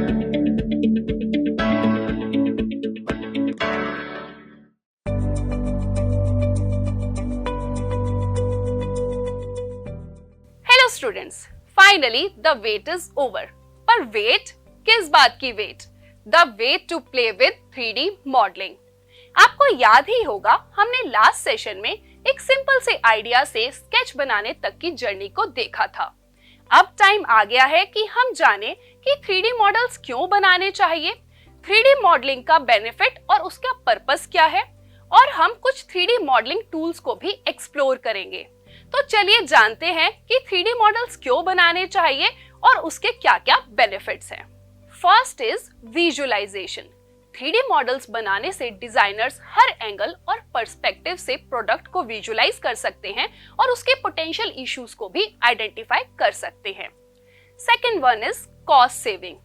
Hello students, finally the wait is over. पर wait, किस बात की wait? The wait to play with 3D modelling. आपको याद ही होगा, हमने लास्ट सेशन में एक सिंपल से आइडिया से स्केच बनाने तक की जर्नी को देखा था। अब टाइम आ गया है कि हम जाने कि 3D मॉडल्स क्यों बनाने चाहिए, 3D मॉडलिंग का बेनिफिट और उसका पर्पस क्या है, और हम कुछ 3D मॉडलिंग टूल्स को भी एक्सप्लोर करेंगे। तो चलिए जानते हैं कि 3D मॉडल्स क्यों बनाने चाहिए और उसके क्या-क्या बेनिफिट्स हैं। First is visualisation. 3D models बनाने से डिजाइनर्स हर एंगल और पर्सपेक्टिव से प्रोडक्ट को विजुअलाइज कर सकते हैं और उसके पोटेंशियल इश्यूज को भी आइडेंटिफाई कर सकते हैं। Second one is cost saving.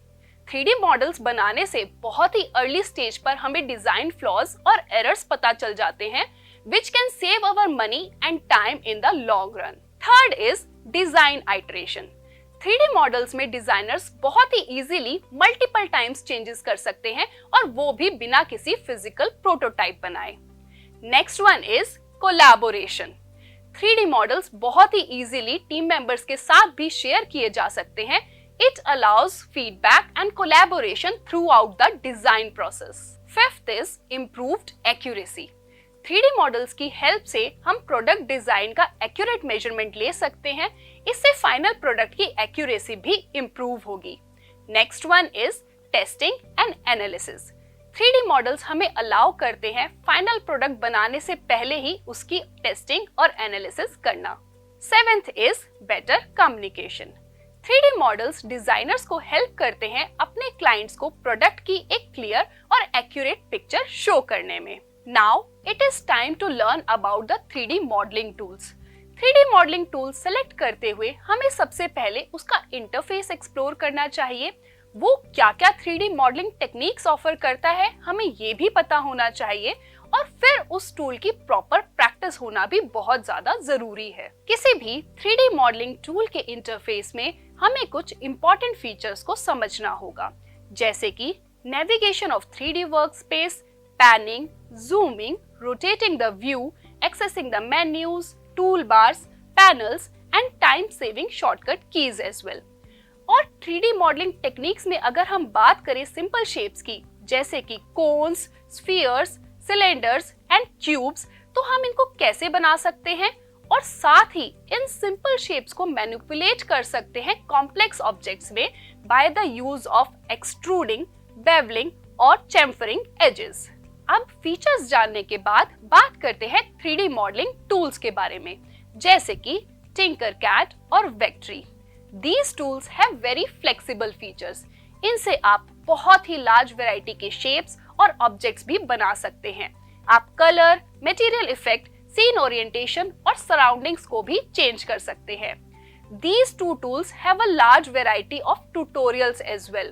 3D models बनाने से बहुत ही अर्ली स्टेज पर हमें डिजाइन फ्लॉज और एरर्स पता चल जाते हैं, which can save our money and time in the long run. Third is design iteration. 3D models में डिजाइनर्स बहुत ही इजीली मल्टीपल टाइम्स चेंजेस कर सकते हैं, और वो भी बिना किसी फिजिकल प्रोटोटाइप बनाए। Next one is collaboration. 3D models बहुत ही इजीली टीम मेंबर्स के साथ भी शेयर किए जा सकते हैं। It allows feedback and collaboration through out the design process. Fifth is improved accuracy. 3D models की हेल्प से हम प्रोडक्ट डिजाइन का एक्यूरेट मेजरमेंट ले सकते हैं। इससे फाइनल प्रोडक्ट की एक्यूरेसी भी इंप्रूव होगी। Next one is testing and analysis. 3D models हमें अलाउ करते हैं फाइनल प्रोडक्ट बनाने से पहले ही उसकी टेस्टिंग और एनालिसिस करना। Seventh is better communication. 3D models designers को हेल्प करते हैं अपने क्लाइंट्स को प्रोडक्ट की एक क्लियर और एक्यूरेट पिक्चर शो करने में। Now it is time to learn about the 3D modeling tools. 3D modeling tools select करते हुए हमें सबसे पहले उसका इंटरफेस एक्सप्लोर करना चाहिए। वो क्या-क्या 3D मॉडलिंग टेक्निक्स ऑफर करता है, हमें ये भी पता होना चाहिए, और फिर उस टूल की प्रॉपर प्रैक्टिस होना भी बहुत ज्यादा जरूरी है। किसी भी 3D मॉडलिंग टूल के इंटरफेस में हमें कुछ इंपॉर्टेंट फीचर्स को समझना होगा, जैसे कि navigation of 3D workspace, panning, zooming, rotating the view, accessing the menus, toolbars, panels and time-saving shortcut keys as well. और 3D मॉडलिंग टेक्निक्स में अगर हम बात करें सिंपल शेप्स की, जैसे कि cones, spheres, cylinders and cubes, तो हम इनको कैसे बना सकते हैं, और साथ ही इन सिंपल शेप्स को मैनिपुलेट कर सकते हैं कॉम्प्लेक्स ऑब्जेक्ट्स में by the use of extruding, bevelling और चैम्फरिंग एजेस। अब फीचर्स जानने के बाद बात करते हैं 3D मॉडलिंग टूल्स के बारे में, जैसे कि टिंकरकैड और वेक्ट्री। These tools have very flexible features. इनसे आप बहुत ही लार्ज वैरायटी के शेप्स और ऑब्जेक्ट्स भी बना सकते हैं। आप colour, material effect, scene orientation और सराउंडिंग्स को भी चेंज कर सकते हैं। These two tools have a large variety of tutorials as well.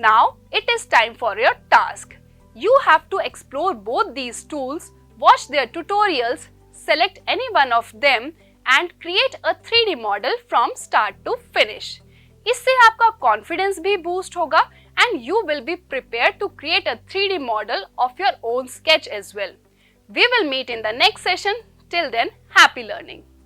Now it is time for your task. You have to explore both these tools, watch their tutorials, select any one of them and create a 3D model from start to finish. इससे आपका confidence भी boost होगा and you will be prepared to create a 3D model of your own sketch as well. We will meet in the next session. Till then, happy learning.